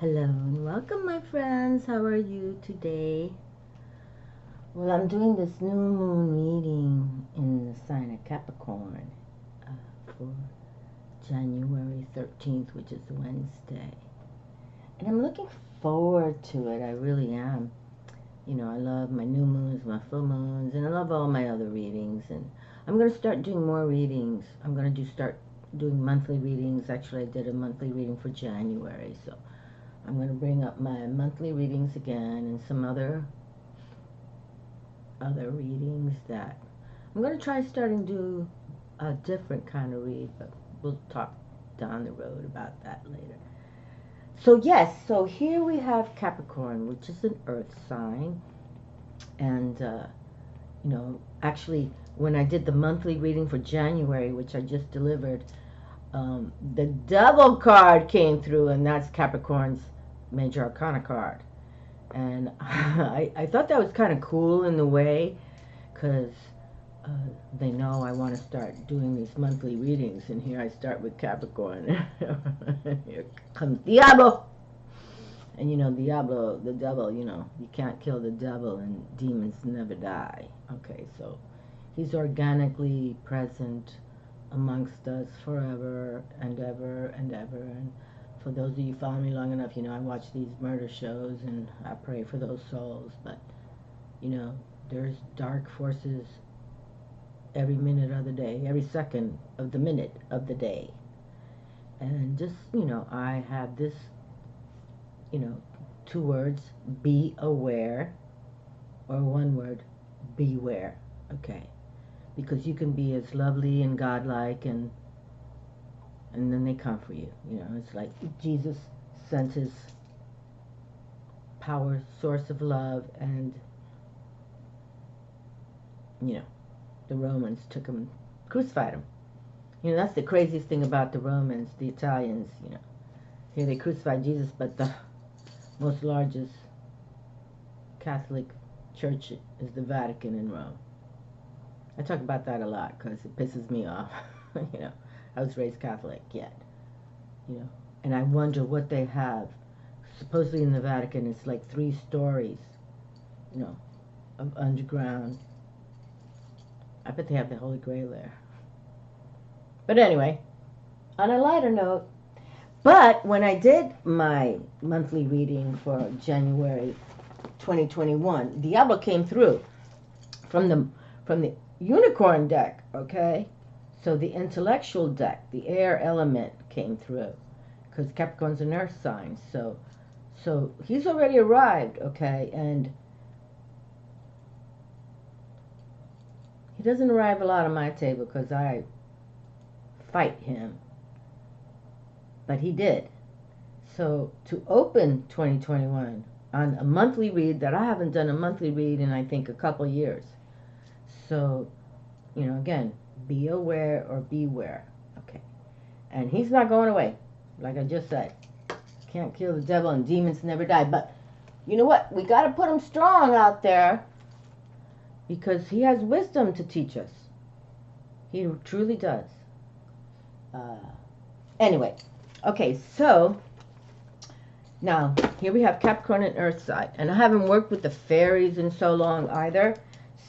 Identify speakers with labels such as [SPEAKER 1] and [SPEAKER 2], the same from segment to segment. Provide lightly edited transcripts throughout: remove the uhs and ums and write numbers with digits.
[SPEAKER 1] Hello and welcome, my friends. How are you today? Well, I'm doing this new moon reading in the sign of Capricorn for January 13th, which is Wednesday. And I'm looking forward to it. I really am. You know, I love my new moons, my full moons, and I love all my other readings. And I'm going to start doing more readings. I'm going to start doing monthly readings. Actually, I did a monthly reading for January, so I'm going to bring up my monthly readings again and some other readings that I'm going to try starting to do a different kind of read, but we'll talk down the road about that later. So yes, so here we have Capricorn, which is an earth sign. And, you know, actually, when I did the monthly reading for January, which I just delivered, the Devil card came through, and that's Capricorn's Major Arcana card. And I thought that was kind of cool in the way, because they know I want to start doing these monthly readings, and here I start with Capricorn. Here comes Diablo. And you know, Diablo, the devil, you know, you can't kill the devil and demons never die. Okay, so he's organically present amongst us forever and ever and ever. And for those of you who follow me long enough, you know, I watch these murder shows and I pray for those souls. But, you know, there's dark forces every minute of the day, every second of the minute of the day. And just, you know, I have this, you know, 2 words, be aware, or 1 word, beware. Okay, because you can be as lovely and godlike, and then they come for you. You know, it's like Jesus sent his power, source of love, and you know, the Romans took him, crucified him. You know, that's the craziest thing about the Romans, the Italians. You know, here they crucified Jesus, but the most largest Catholic church is the Vatican in Rome. I talk about that a lot because it pisses me off. You know, I was raised Catholic, yet, you know, and I wonder what they have. Supposedly in the Vatican, it's like 3 stories, you know, of underground. I bet they have the Holy Grail there. But anyway, on a lighter note, but when I did my monthly reading for January 2021, Diablo came through from the unicorn deck, okay? So the intellectual deck, the air element came through, because Capricorn's an earth sign. So he's already arrived, okay? And he doesn't arrive a lot on my table because I fight him. But he did. So to open 2021 on a monthly read that I haven't done a monthly read in, I think, a couple years. So, you know, again, be aware or beware. Okay. And he's not going away. Like I just said, can't kill the devil and demons never die. But you know what? We got to put him strong out there, because he has wisdom to teach us. He truly does. Anyway, okay, so now here we have Capricorn and Earth side. And I haven't worked with the fairies in so long either.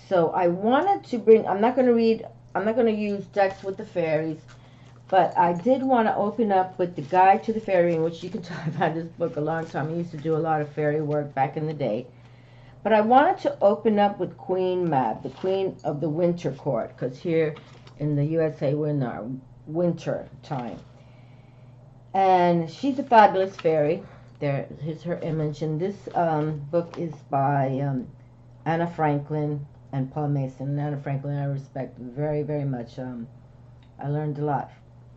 [SPEAKER 1] So I wanted to bring, I'm not going to use decks with the fairies, but I did want to open up with the Guide to the Fairy, in which you can tell I've had this book a long time. I used to do a lot of fairy work back in the day. But I wanted to open up with Queen Mab, the Queen of the Winter Court, because here in the USA we're in our winter time. And she's a fabulous fairy. Here's her image. And this book is by Anna Franklin and Paul Mason. And Anna Franklin I respect very, very much. I learned a lot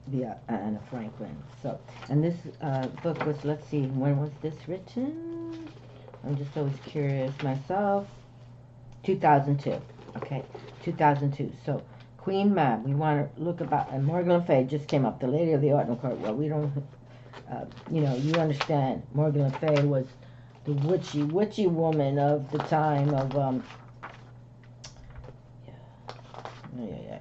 [SPEAKER 1] via Anna Franklin. So, and this book was, let's see, when was this written? I'm just always curious myself. 2002. Okay, 2002. So, Queen Mab, we want to look about, and Morgan Le Fay just came up, the Lady of the Autumn Court. Well, we don't, you know, you understand, Morgan Le Fay was the witchy woman of the time of, yeah.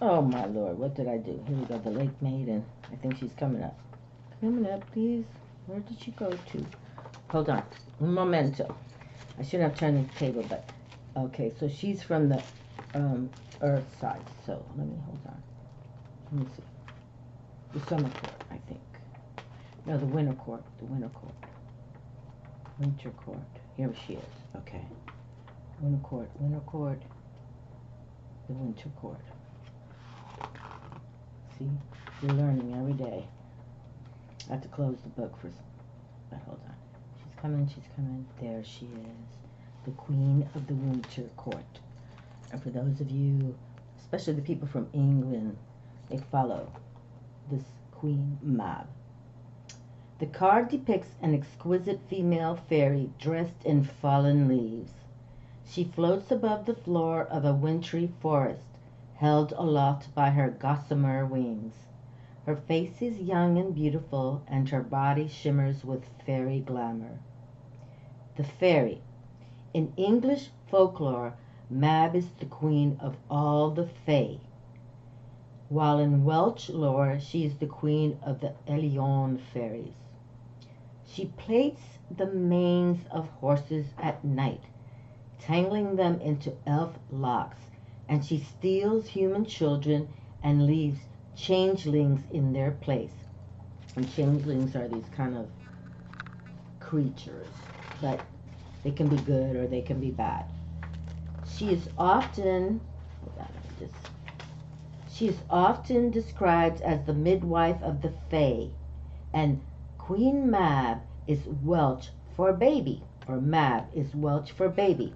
[SPEAKER 1] Oh, my Lord, what did I do? Here we go, the Lake Maiden. I think she's coming up. Coming up, please. Where did she go to? Hold on. Un momento. I shouldn't have turned the table, but okay. So she's from the earth side. So let me hold on. Let me see. The summer court, I think. No, the winter court. The winter court. Winter court. Here she is. Okay. Winter court. Winter court. The winter court. See? You're learning every day. I have to close the book for... But hold on. She's coming. She's coming. There she is. The queen of the winter court. And for those of you, especially the people from England, they follow this Queen Mab. The card depicts an exquisite female fairy dressed in fallen leaves. She floats above the floor of a wintry forest, held aloft by her gossamer wings. Her face is young and beautiful, and her body shimmers with fairy glamour. The fairy. In English folklore, Mab is the queen of all the fae, while in Welsh lore she is the queen of the Elion fairies. She plaits the manes of horses at night, tangling them into elf locks, and she steals human children and leaves changelings in their place. And changelings are these kind of creatures, but they can be good or they can be bad. She is often described as the midwife of the Fae, and Queen Mab is Welsh for baby, or Mab is Welsh for baby.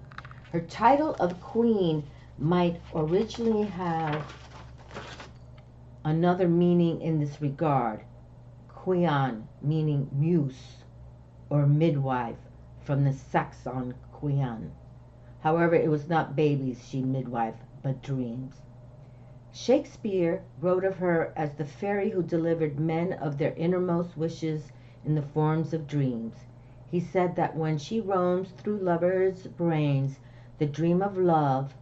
[SPEAKER 1] Her title of queen might originally have another meaning in this regard, Quean, meaning muse or midwife, from the Saxon Quean. However, it was not babies she midwife, but dreams. Shakespeare wrote of her as the fairy who delivered men of their innermost wishes in the forms of dreams. He said that when she roams through lovers' brains, the dream of love,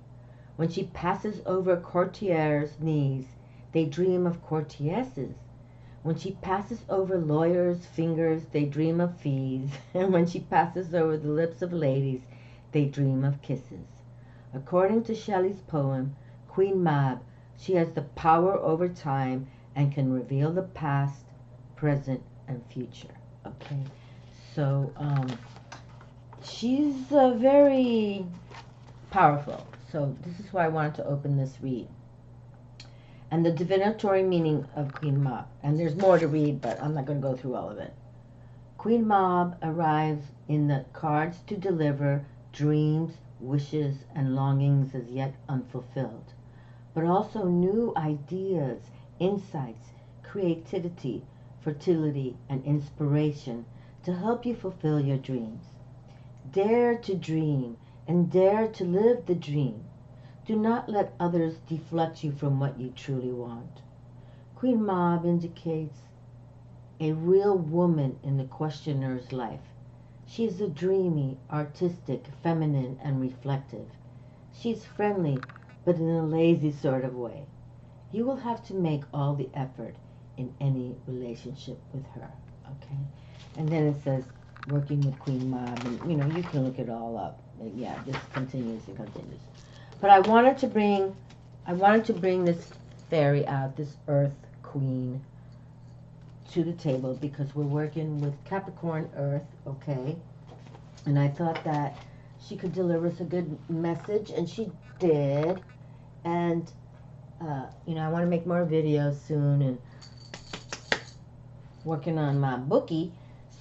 [SPEAKER 1] when she passes over courtiers' knees, they dream of courtesses. When she passes over lawyers' fingers, they dream of fees. And when she passes over the lips of ladies, they dream of kisses. According to Shelley's poem, Queen Mab, she has the power over time and can reveal the past, present, and future. Okay, so she's very powerful. So this is why I wanted to open this read. And the divinatory meaning of Queen Mab. And there's more to read, but I'm not going to go through all of it. Queen Mab arrives in the cards to deliver dreams, wishes, and longings as yet unfulfilled, but also new ideas, insights, creativity, fertility, and inspiration to help you fulfill your dreams. Dare to dream and dare to live the dream. Do not let others deflect you from what you truly want. Queen Mab indicates a real woman in the questioner's life. She is a dreamy, artistic, feminine, and reflective. She's friendly, but in a lazy sort of way. You will have to make all the effort in any relationship with her, okay? And then it says, working with Queen Mab, and you can look it all up. Yeah, this continues and continues. But I wanted to bring this fairy out, this Earth Queen, to the table because we're working with Capricorn Earth, okay? And I thought that she could deliver us a good message, and she did. And I want to make more videos soon, and working on my bookie,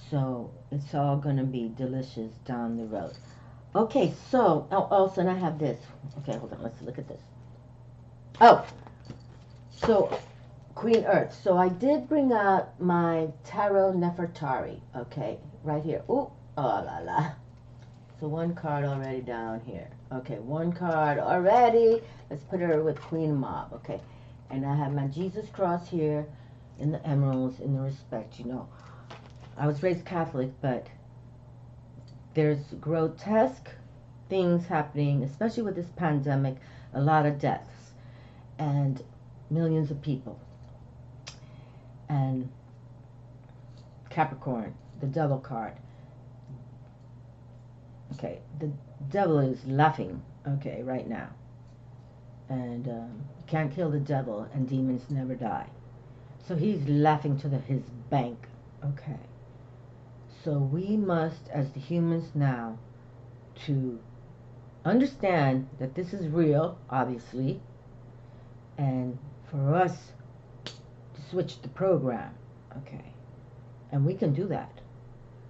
[SPEAKER 1] so it's all gonna be delicious down the road. Okay, so also, and I have this. Okay, hold on, let's look at this. Oh, so Queen Earth. So I did bring out my Tarot Nefertari. Okay, right here. Ooh, oh la la. So one card already down here. Okay, one card already. Let's put her with Queen Mab. Okay, and I have my Jesus cross here in the emeralds, in the respect. I was raised Catholic, but there's grotesque things happening, especially with this pandemic, a lot of deaths and millions of people. And Capricorn, the devil card. Okay, the devil is laughing, okay, right now. And you can't kill the devil, and demons never die. So he's laughing to his bank, okay. So we must, as the humans now, to understand that this is real, obviously, and for us to switch the program, okay. And we can do that.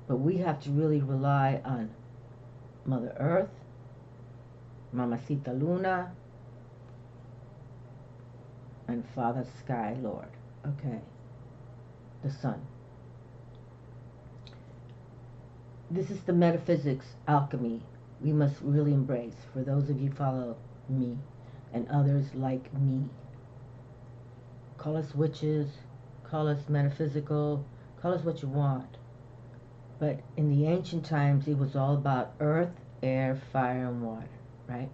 [SPEAKER 1] But we have to really rely on Mother Earth, Mamacita Luna, and Father Sky Lord, okay, the Sun. This is the metaphysics alchemy we must really embrace. For those of you who follow me and others like me, call us witches, call us metaphysical, call us what you want. But in the ancient times, it was all about earth, air, fire, and water, right?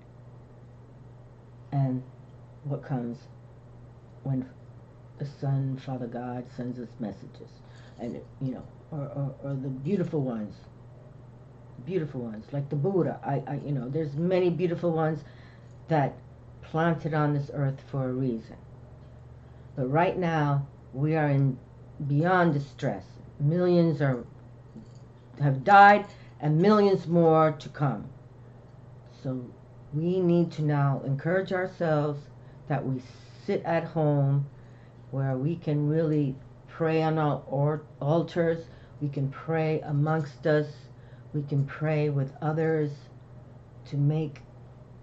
[SPEAKER 1] And what comes when the Sun, Father God, sends us messages, and or the beautiful ones, like the Buddha. There's many beautiful ones that planted on this earth for a reason. But right now, we are in beyond distress. Millions have died, and millions more to come. So we need to now encourage ourselves that we sit at home where we can really pray on our altars, we can pray amongst us, we can pray with others to make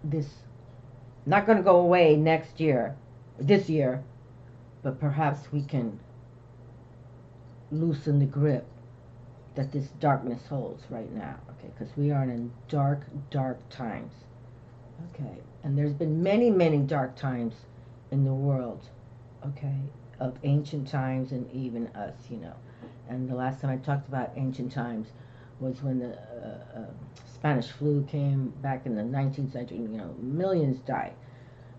[SPEAKER 1] this not going to go away this year, but perhaps we can loosen the grip that this darkness holds right now, okay, because we are in dark, dark times, okay, and there's been many, many dark times in the world, okay, of ancient times and even us, and the last time I talked about ancient times was when the Spanish flu came back in the 19th century, millions died,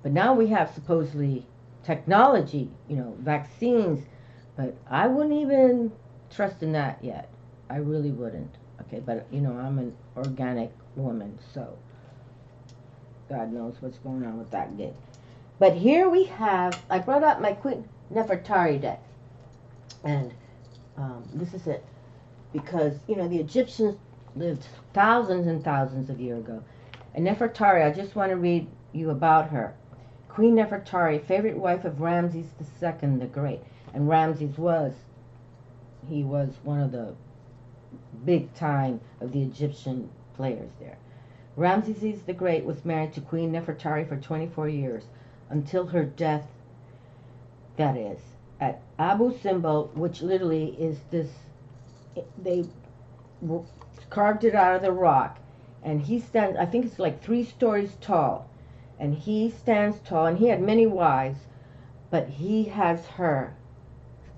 [SPEAKER 1] but now we have supposedly technology, vaccines, but I wouldn't even trust in that yet. I really wouldn't. Okay, but I'm an organic woman, so God knows what's going on with that gig. But here we have, I brought up my Queen Nefertari deck, and this is it, because the Egyptians lived thousands and thousands of years ago, and Nefertari, I just want to read you about her. Queen Nefertari, favorite wife of Ramses II the Great, and Ramses was one of the big time of the Egyptian players there. Ramses the Great was married to Queen Nefertari for 24 years, until her death, that is, at Abu Simbel, which literally is this, they carved it out of the rock, and he stands, I think it's like 3 stories tall, and he stands tall, and he had many wives, but he has her,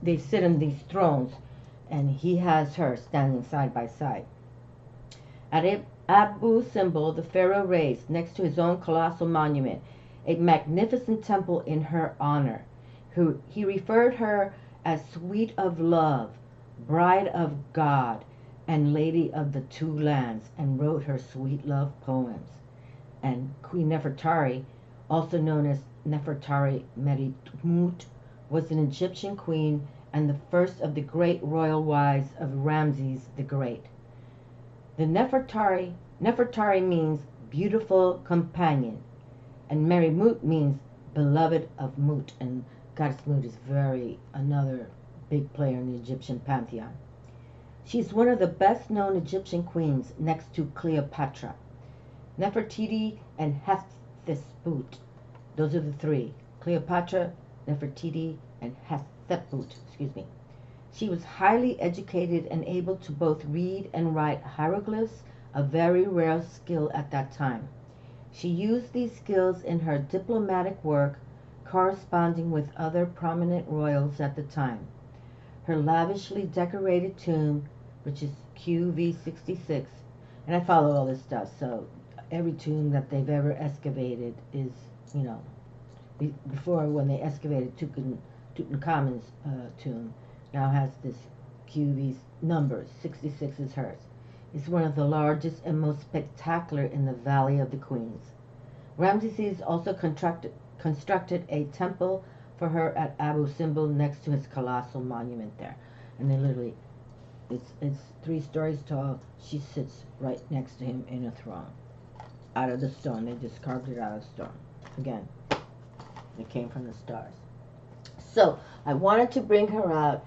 [SPEAKER 1] they sit on these thrones, and he has her standing side by side. At Abu Simbel, the pharaoh raised, next to his own colossal monument, a magnificent temple in her honor. He referred her as Sweet of Love, Bride of God, and Lady of the Two Lands, and wrote her sweet love poems. And Queen Nefertari, also known as Nefertari Meritmut, was an Egyptian queen and the first of the great royal wives of Ramses the Great. The Nefertari means beautiful companion, and Merimut means beloved of Mut, and goddess Mut is another big player in the Egyptian pantheon. She's one of the best known Egyptian queens next to Cleopatra. Nefertiti and Hatshepsut, those are the 3. Cleopatra, Nefertiti, and Hatshepsut, She was highly educated and able to both read and write hieroglyphs, a very rare skill at that time. She used these skills in her diplomatic work, corresponding with other prominent royals at the time. Her lavishly decorated tomb, which is QV66, and I follow all this stuff, so every tomb that they've ever excavated is, before when they excavated Tutankhamun's tomb, now has this cue these numbers. 66 is hers. It's one of the largest and most spectacular in the Valley of the Queens. Ramesses also constructed a temple for her at Abu Simbel next to his colossal monument there. And they literally, it's 3 stories tall. She sits right next to him in a throne. Out of the stone. They just carved it out of stone. Again, it came from the stars. So, I wanted to bring her out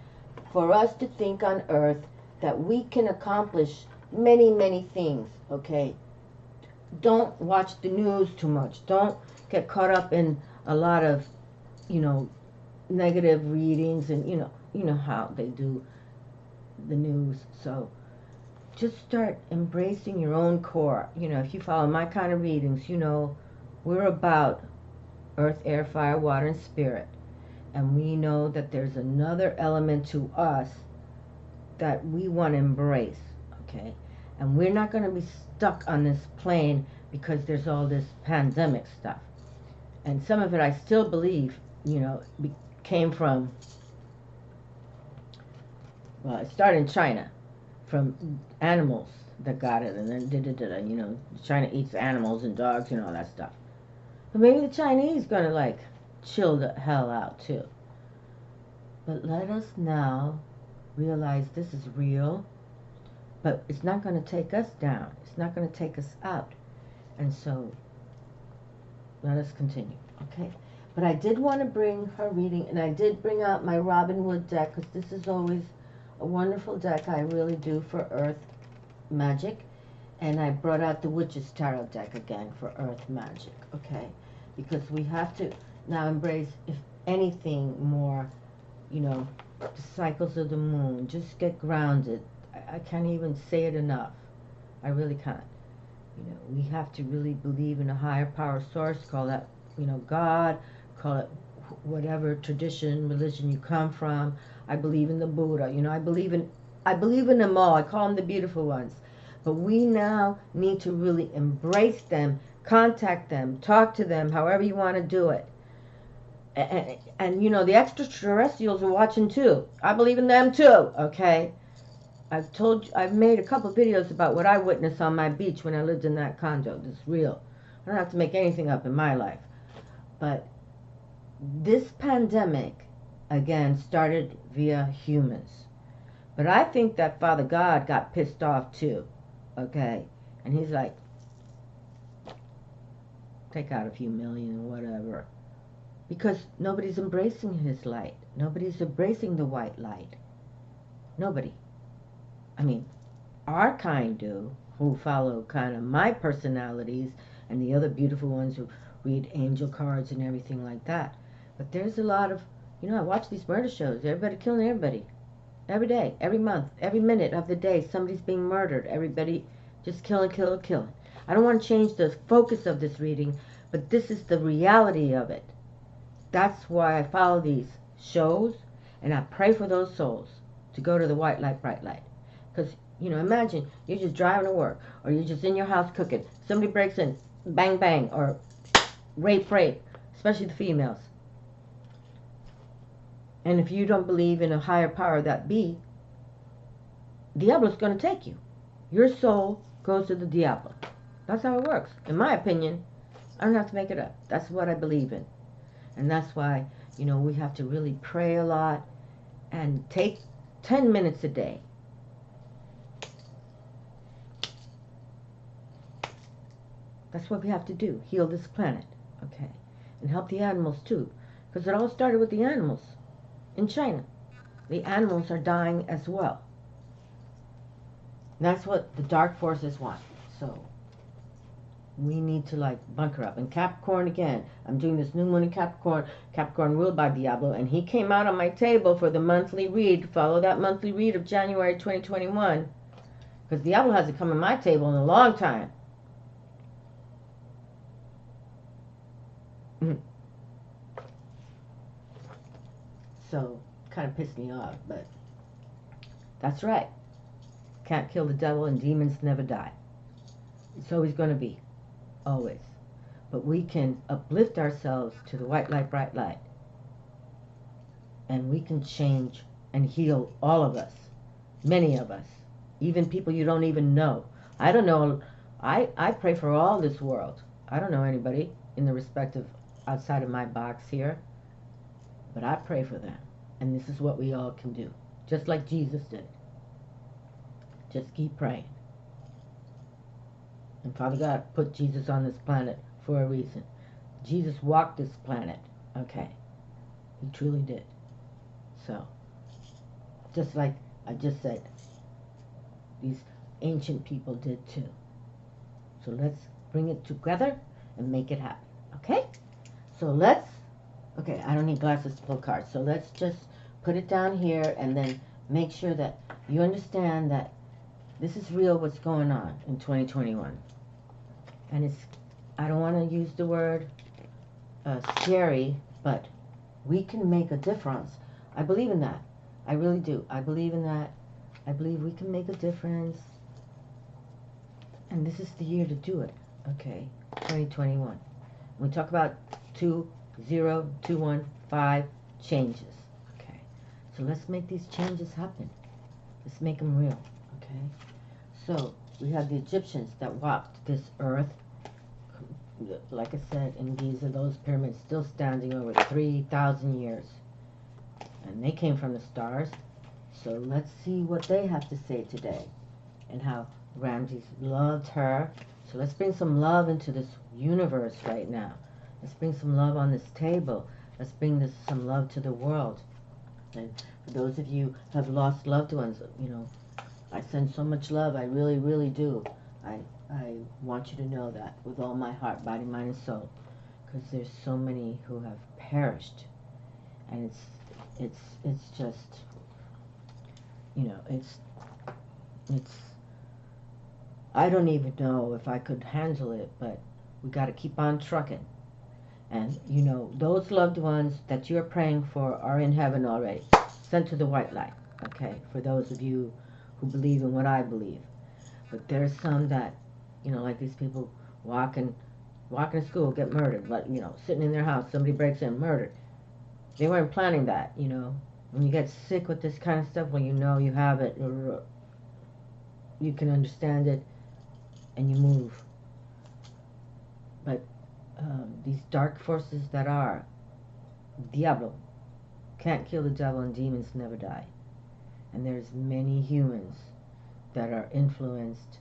[SPEAKER 1] for us to think on Earth that we can accomplish many, many things, okay? Don't watch the news too much. Don't get caught up in a lot of, negative readings and, you know how they do the news. So, just start embracing your own core. If you follow my kind of readings, we're about earth, air, fire, water, and spirit. And we know that there's another element to us that we want to embrace, okay? And we're not going to be stuck on this plane because there's all this pandemic stuff. And some of it I still believe, came from, well, it started in China, from animals that got it, and then China eats animals and dogs and all that stuff. But maybe the Chinese gonna like chill the hell out too. But let us now realize this is real, but it's not gonna take us down. It's not gonna take us out. And so let us continue, okay? But I did want to bring her reading, and I did bring out my Robin Wood deck, because this is always a wonderful deck I really do for Earth Magic. And I brought out the Witch's Tarot deck again for Earth Magic, okay? Because we have to now embrace, if anything, more, the cycles of the moon. Just get grounded. I can't even say it enough. I really can't. We have to really believe in a higher power source, call that, God, call it whatever tradition, religion you come from. I believe in the Buddha, I believe in them all. I call them the beautiful ones. But we now need to really embrace them, contact them, talk to them, however you want to do it. And the extraterrestrials are watching too. I believe in them too, okay? I've made a couple videos about what I witnessed on my beach when I lived in that condo. This is real. I don't have to make anything up in my life. But this pandemic, again, started via humans. But I think that Father God got pissed off too, okay? And he's like, take out a few million, whatever. Because nobody's embracing his light. Nobody's embracing the white light. Nobody. I mean, our kind do, who follow kind of my personalities and the other beautiful ones who read angel cards and everything like that. But there's a lot of, I watch these murder shows. Everybody killing everybody. Every day, every month, every minute of the day, somebody's being murdered. Everybody just killing. I don't want to change the focus of this reading, but this is the reality of it. That's why I follow these shows, and I pray for those souls to go to the white light, bright light. Because, imagine you're just driving to work, or you're just in your house cooking. Somebody breaks in, bang, bang, or rape, especially the females. And if you don't believe in a higher power that be, Diablo's going to take you. Your soul goes to the Diablo. That's how it works. In my opinion, I don't have to make it up. That's what I believe in. And that's why, we have to really pray a lot and take 10 minutes a day. That's what we have to do. Heal this planet, okay? And help the animals too. Because it all started with the animals. In China, the animals are dying as well. And that's what the dark forces want. So we need to bunker up. And Capricorn again, I'm doing this new moon in Capricorn. Capricorn ruled by Diablo, and he came out on my table for the monthly read. Follow that monthly read of January 2021, because Diablo hasn't come on my table in a long time. So, kind of pissed me off, but that's right. Can't kill the devil, and demons never die. It's always going to be. Always. But we can uplift ourselves to the white light, bright light. And we can change and heal all of us. Many of us. Even people you don't even know. I don't know. I pray for all this world. I don't know anybody in the respective outside of my box here. But I pray for them. And this is what we all can do. Just like Jesus did. Just keep praying. And Father God put Jesus on this planet for a reason. Jesus walked this planet. Okay. He truly did. So, just like I just said, these ancient people did too. So let's bring it together and make it happen. Okay? So let's, okay, I don't need glasses to pull cards. So let's just put it down here and then make sure that you understand that this is real what's going on in 2021. And it's, I don't want to use the word scary, but we can make a difference. I believe in that. I really do. I believe in that. I believe we can make a difference. And this is the year to do it. Okay, 2021. We talk about 20215 changes. Okay, so let's make these changes happen. Let's make them real. Okay, so we have the Egyptians that walked this earth. Like I said, in Giza, those pyramids still standing over 3,000 years. And they came from the stars. So let's see what they have to say today. And how Ramses loved her. So let's bring some love into this universe right now. Let's bring some love on this table. Let's bring some love to the world. And for those of you who have lost loved ones, you know, I send so much love. I really, really do. I want you to know that with all my heart, body, mind, and soul, because there's so many who have perished, and it's just, you know, it's I don't even know if I could handle it, but we got to keep on trucking. And you know, those loved ones that you're praying for are in heaven already, sent to the white light. Okay, for those of you who believe in what I believe. But there's some that, you know, like these people walking to school, get murdered. Like, you know, sitting in their house, somebody breaks in, murdered. They weren't planning that, you know. When you get sick with this kind of stuff, well, you know you have it, you can understand it, and you move. But these dark forces that are Diablo can't kill the devil, and demons never die. And there's many humans that are influenced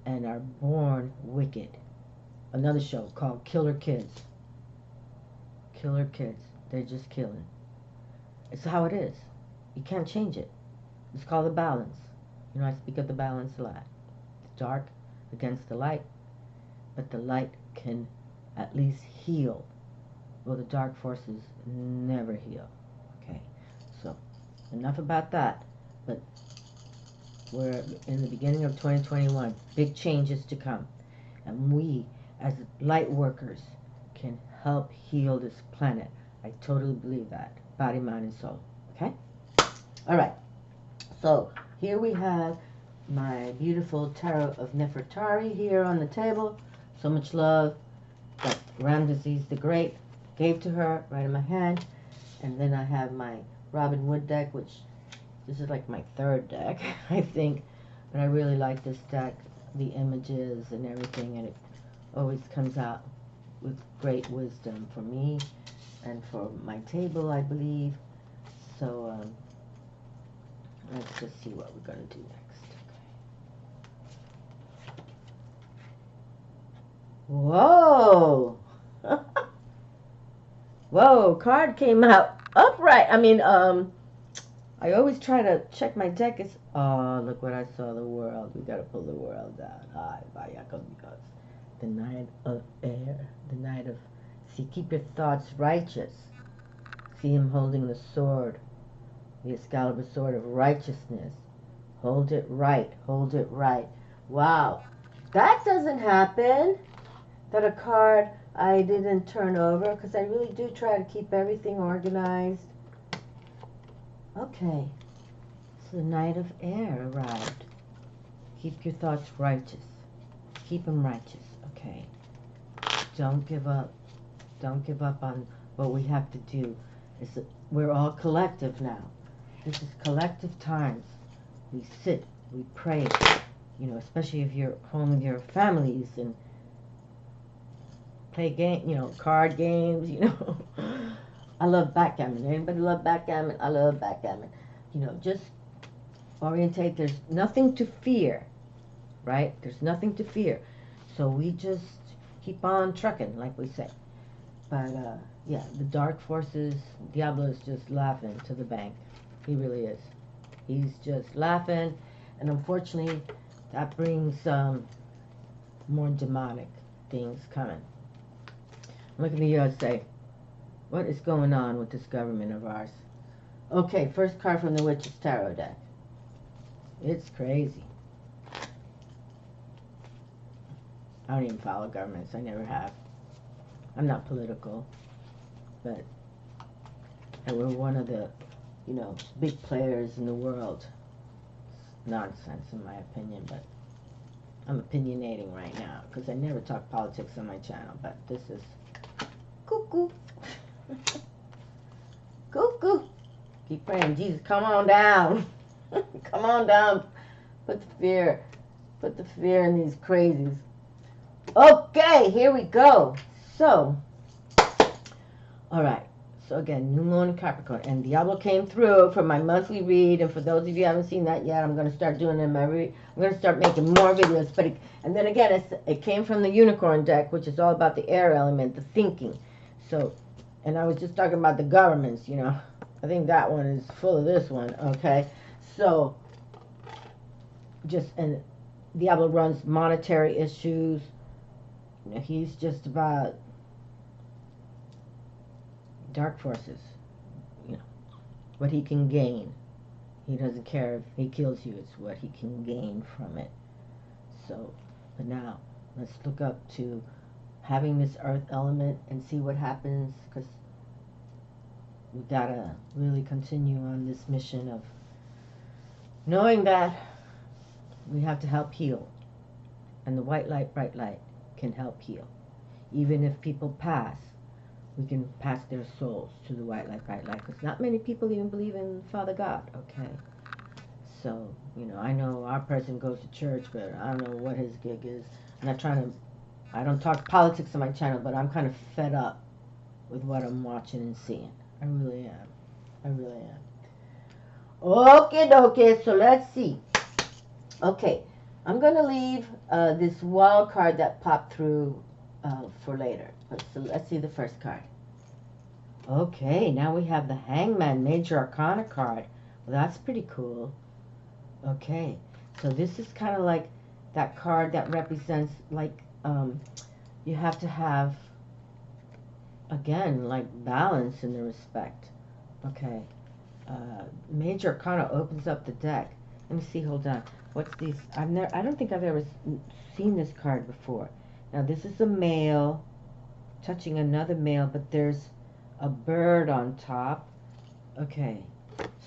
[SPEAKER 1] and are born wicked. Another show called Killer Kids. Killer Kids. They're just killing. It's how it is. You can't change it. It's called the balance. You know, I speak of the balance a lot. It's dark against the light, but the light can at least heal. Well, the dark forces never heal. Okay, so enough about that. But we're in the beginning of 2021. Big changes to come. And we, as light workers, can help heal this planet. I totally believe that. Body, mind, and soul. Okay? All right. So here we have my beautiful Tarot of Nefertari here on the table. So much love that Ramses the Great gave to her right in my hand. And then I have my Robin Wood deck, which this is like my third deck, I think. But I really like this deck, the images and everything, and it always comes out with great wisdom for me and for my table, I believe. So let's just see what we're going to do next. Okay. Whoa! Whoa, card came out upright. I mean, I always try to check my deck. It's, oh, look what I saw, the world. We got to pull the world down. Hi, vaya conmigo. The Knight of Air. The Knight of, see, keep your thoughts righteous. See him holding the sword. The Excalibur sword of righteousness. Hold it right. Hold it right. Wow. That doesn't happen. That a card I didn't turn over, because I really do try to keep everything organized. Okay, so the Knight of Air arrived. Keep your thoughts righteous. Keep them righteous, okay? Don't give up. Don't give up on what we have to do. We're all collective now. This is collective times. we sit, we pray, you know, especially if you're home with your families and play game, you know, card games, you know. I love backgammon. Anybody love backgammon? I love backgammon. You know, just orientate. There's nothing to fear, right? There's nothing to fear. So we just keep on trucking, like we say. But, yeah, the dark forces, Diablo is just laughing to the bank. He really is. He's just laughing. And unfortunately, that brings more demonic things coming. Look at me here and say, what is going on with this government of ours? Okay, first card from the Witch's Tarot deck. It's crazy. I don't even follow governments. I never have. I'm not political. But we're one of the, you know, big players in the world. It's nonsense in my opinion, but I'm opinionating right now because I never talk politics on my channel, but this is cuckoo. Cuckoo. Keep praying. Jesus, come on down. Come on down. Put the fear in these crazies. Okay, here we go. So, all right. So again, new moon in Capricorn, and Diablo came through for my monthly read. And for those of you who haven't seen that yet, I'm going to start doing them I'm going to start making more videos. But and then again, it came from the Unicorn deck, which is all about the air element, the thinking. So, and I was just talking about the governments. You know, I think that one is full of this one. Okay, so and Diablo runs monetary issues. You know, he's just about dark forces, you know, what he can gain. He doesn't care if he kills you, it's what he can gain from it. So, but now, let's look up to having this earth element and see what happens, because we gotta really continue on this mission of knowing that we have to help heal. And the white light, bright light can help heal. Even if people pass, we can pass their souls to the white light, bright light, because not many people even believe in Father God, okay? So, you know, I know our president goes to church, but I don't know what his gig is. I'm not trying to, I don't talk politics on my channel, but I'm kind of fed up with what I'm watching and seeing. I really am. I really am. Okay, okay, so let's see. Okay, I'm going to leave this wild card that popped through for later. So let's see the first card. Okay, now we have the Hangman Major Arcana card. Well, that's pretty cool. Okay, so this is kind of like that card that represents, like, you have to have, again, like balance in the respect. Okay, Major Arcana opens up the deck. Let me see, hold on. What's these? I don't think I've ever seen this card before. Now, this is a male touching another male, but there's a bird on top. Okay,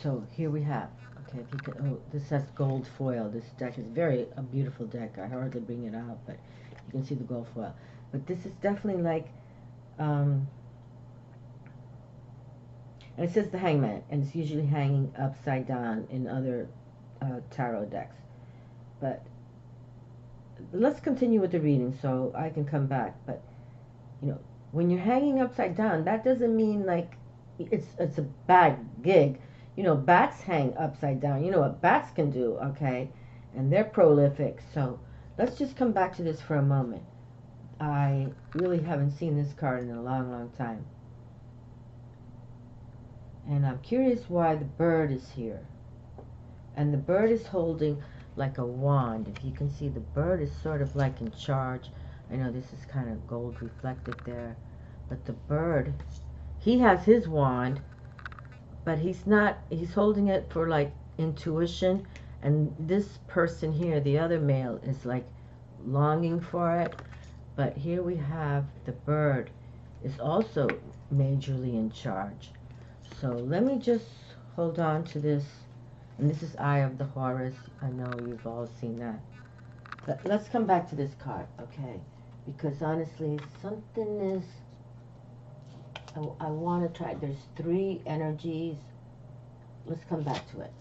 [SPEAKER 1] so here we have. Okay, if you could, oh, this has gold foil. This deck is a beautiful deck. I hardly bring it out, but you can see the gold foil. But this is definitely like, and it says the Hangman, and it's usually hanging upside down in other tarot decks. But let's continue with the reading so I can come back. But, you know, when you're hanging upside down, that doesn't mean like it's a bad gig. You know, bats hang upside down. You know what bats can do, okay? And they're prolific. So let's just come back to this for a moment. I really haven't seen this card in a long, long time. And I'm curious why the bird is here. And the bird is holding like a wand. If you can see, the bird is sort of like in charge. I know this is kind of gold reflected there. But the bird, he has his wand, but he's holding it for like intuition. And this person here, the other male, is like longing for it. But here we have the bird is also majorly in charge. So let me just hold on to this. And this is Eye of the Horus. I know you've all seen that. But let's come back to this card, okay? Because honestly, something is... I want to try. There's 3 energies. Let's come back to it.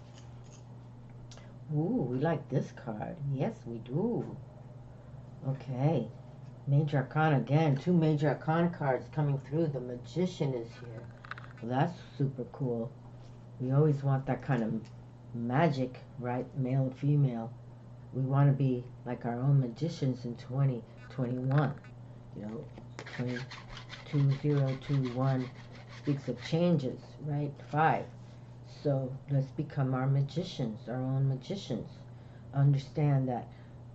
[SPEAKER 1] Ooh, we like this card. Yes, we do. Okay. Major Arcana again. 2 Major Arcana cards coming through. The Magician is here. Well, that's super cool. We always want that kind of magic, right? Male and female. We want to be like our own magicians in 2021. You know, 2021 speaks of changes, right? 5. So let's become our magicians, our own magicians. Understand that,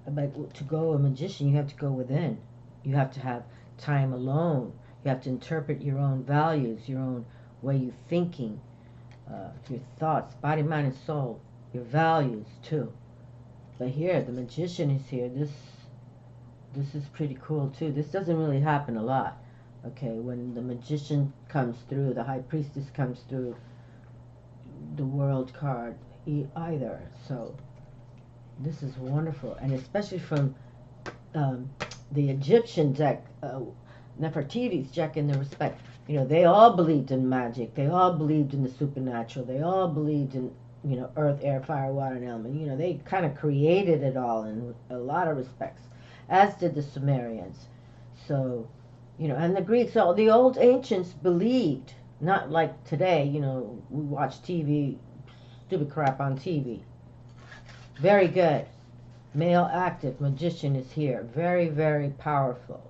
[SPEAKER 1] but to go a magician, you have to go within. You have to have time alone. You have to interpret your own values, your own way you're thinking, your thoughts, body, mind, and soul, your values too. But here, the Magician is here. This is pretty cool too. This doesn't really happen a lot. Okay, when the Magician comes through, the High Priestess comes through, the World card either. So this is wonderful, and especially from the Egyptian deck, Nefertari's deck, in the respect. You know, they all believed in magic. They all believed in the supernatural. They all believed in, you know, earth, air, fire, water, and element. You know, they kind of created it all in a lot of respects, as did the Sumerians. So, you know, and the Greeks, all the old ancients believed, not like today, you know, we watch TV, stupid crap on TV. Very good. Male active magician is here. Very, very powerful.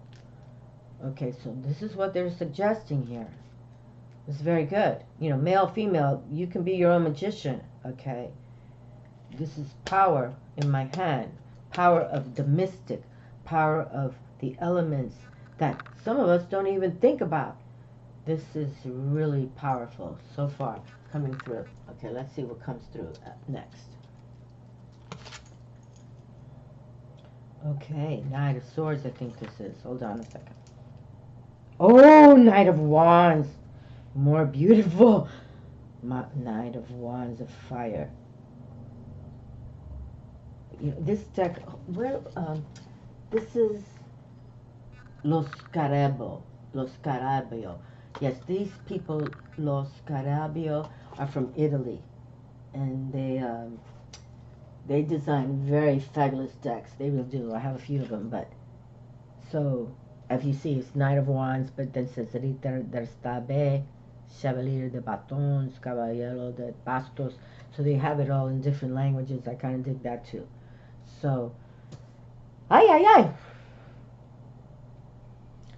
[SPEAKER 1] Okay, so this is what they're suggesting here. It's very good. You know, male, female, you can be your own magician, okay? This is power in my hand. Power of the mystic. Power of the elements that some of us don't even think about. This is really powerful so far coming through. Okay, let's see what comes through next. Okay, Knight of Swords, I think this is. Hold on a second. Oh, Knight of Wands. More beautiful. Knight of Wands of Fire. You know, this deck, where, this is Los Carabio. Los Carabio. Yes, these people, Los Carabio, are from Italy. And they design very fabulous decks. They really do. I have a few of them, but so if you see, it's Knight of Wands, but then says Ritter del Stabe, Chevalier de Batons, Caballero de Bastos. So they have it all in different languages. I kind of dig that too. So, ay, ay, ay.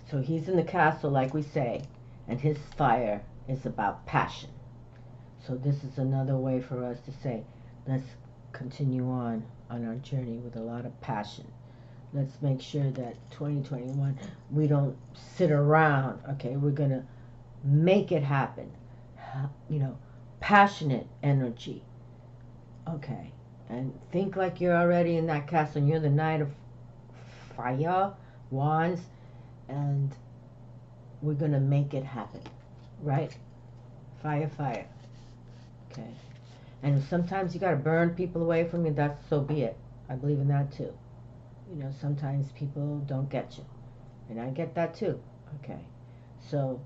[SPEAKER 1] So he's in the castle, like we say, and his fire is about passion. So this is another way for us to say, let's continue on our journey with a lot of passion. Let's make sure that 2021, we don't sit around, okay? We're going to make it happen. You know, passionate energy, okay? And think like you're already in that castle and you're the Knight of Fire, Wands, and we're going to make it happen, right? Fire, fire, okay? And sometimes you got to burn people away from you. That's so be it. I believe in that too. You know, sometimes people don't get you. And I get that too. Okay. So,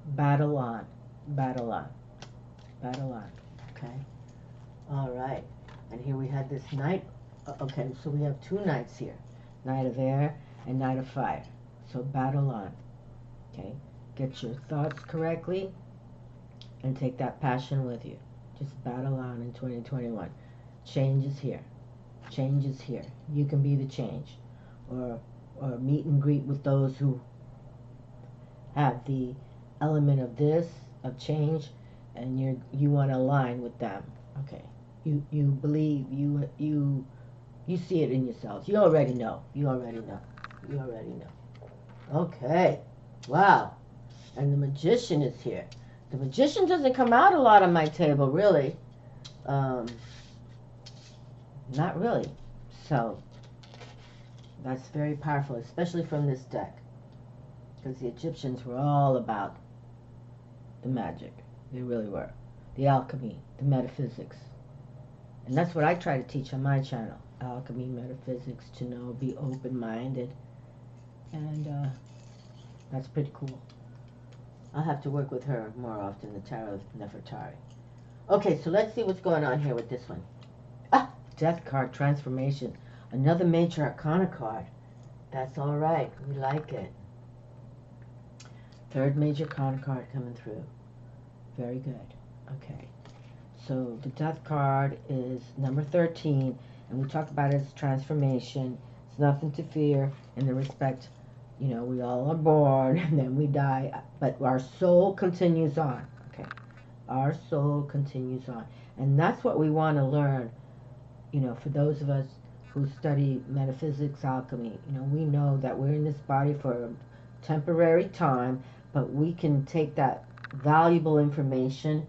[SPEAKER 1] battle on. Battle on. Battle on. Okay. All right. And here we have this Knight. Okay, so we have 2 Knights here. Knight of Air and Knight of Fire. So, battle on. Okay. Get your thoughts correctly and take that passion with you. Just battle on in 2021. Change is here. Change is here. You can be the change. Or meet and greet with those who have the element of this, of change, and you want to align with them. Okay. You believe, you see it in yourselves. You already know. You already know. You already know. Okay. Wow. And the Magician is here. The Magician doesn't come out a lot on my table, really. Not really. So, that's very powerful, especially from this deck. Because the Egyptians were all about the magic. They really were. The alchemy, the metaphysics. And that's what I try to teach on my channel. Alchemy, metaphysics, to know, be open-minded. And that's pretty cool. I'll have to work with her more often, the Tarot of Nefertari. Okay, so let's see what's going on here with this one. Death card, transformation. Another major arcana card. That's all right. We like it. Third major arcana card coming through. Very good. Okay. So the death card is number 13, and we talk about it as transformation. It's nothing to fear in the respect, you know, we all are born and then we die, but our soul continues on. Okay. Our soul continues on. And that's what we want to learn, you know, for those of us who study metaphysics, alchemy. You know, we know that we're in this body for a temporary time, but we can take that valuable information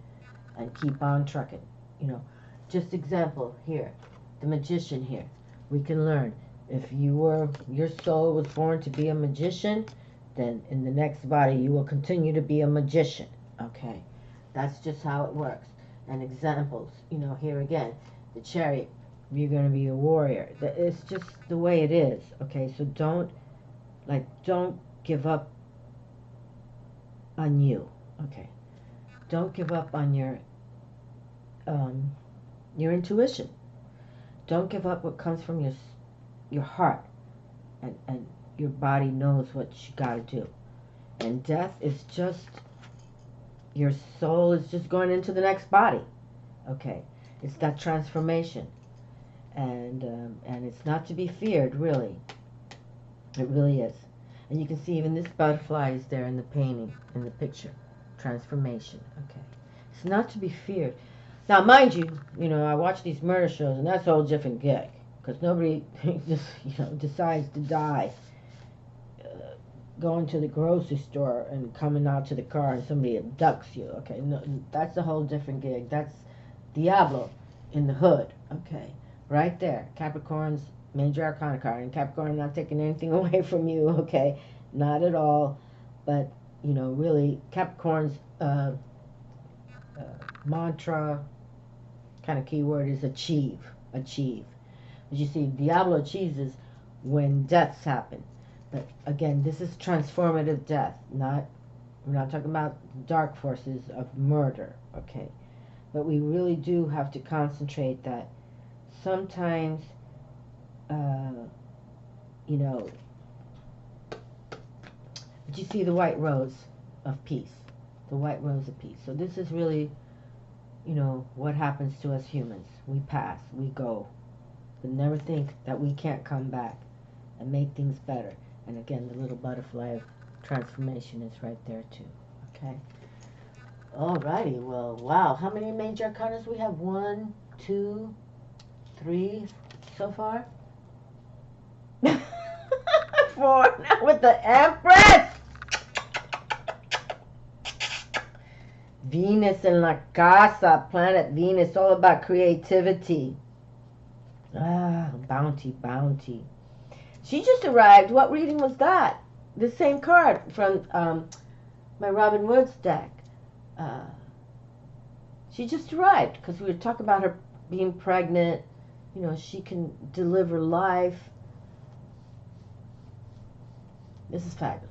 [SPEAKER 1] and keep on trucking. You know, just example here, the magician here. We can learn, if your soul was born to be a magician, then in the next body you will continue to be a magician. Okay, that's just how it works. And examples, you know, here again, the Chariot, you're going to be a warrior. It's just the way it is. Okay, so don't give up on you. Okay, don't give up on your intuition. Don't give up what comes from your heart, and your body knows what you got to do. And death is just, your soul is just going into the next body. Okay, it's that transformation, and it's not to be feared, really. It really is. And you can see even this butterfly is there in the painting, in the picture. Transformation. Okay, it's not to be feared. Now, mind you, you know, I watch these murder shows, and that's a whole different gig, because nobody just, you know, decides to die going to the grocery store and coming out to the car and somebody abducts you. Okay, no, that's a whole different gig. That's Diablo in the hood. Okay, right there. Capricorn's major arcana card. And Capricorn, I'm not taking anything away from you. Okay, not at all. But, you know, really, Capricorn's mantra kind of keyword is achieve. Achieve. As you see, Diablo achieves when deaths happen. But again, this is transformative death. We're not talking about dark forces of murder. Okay, but we really do have to concentrate that sometimes, you know, but you see the white rose of peace. The white rose of peace. So this is really, you know, what happens to us humans. We pass, we go, but never think that we can't come back and make things better. And again, the little butterfly of transformation is right there too. Okay. Alrighty. Well, wow. How many major arcanas we have? 1, 2, 3 so far. 4 now with the Empress. Venus in La Casa, planet Venus, all about creativity. Bounty, bounty. She just arrived. What reading was that? The same card from my Robin Woods deck. She just arrived because we were talking about her being pregnant. You know, she can deliver life. This is fabulous.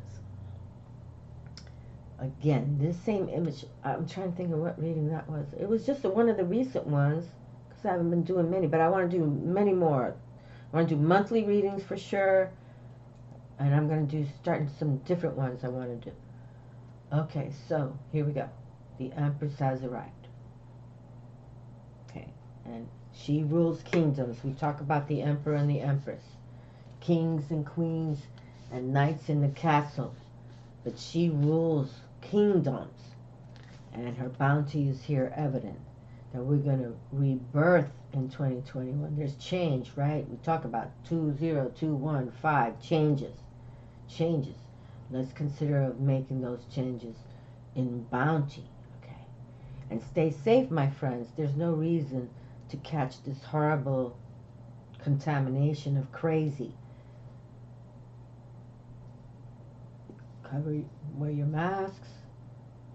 [SPEAKER 1] Again, this same image. I'm trying to think of what reading that was. It was just one of the recent ones because I haven't been doing many, but I want to do many more. I want to do monthly readings for sure, and I'm going to starting some different ones I want to do. Okay, so here we go. The Empress has arrived. Okay, and she rules kingdoms. We talk about the Emperor and the Empress, kings and queens, and knights in the castle, but she rules kingdoms, and her bounty is here evident. That we're going to rebirth in 2021. There's change, right? We talk about 2021-5 changes. Let's consider making those changes in bounty, okay? And stay safe, my friends. There's no reason to catch this horrible contamination of crazy. Wear your masks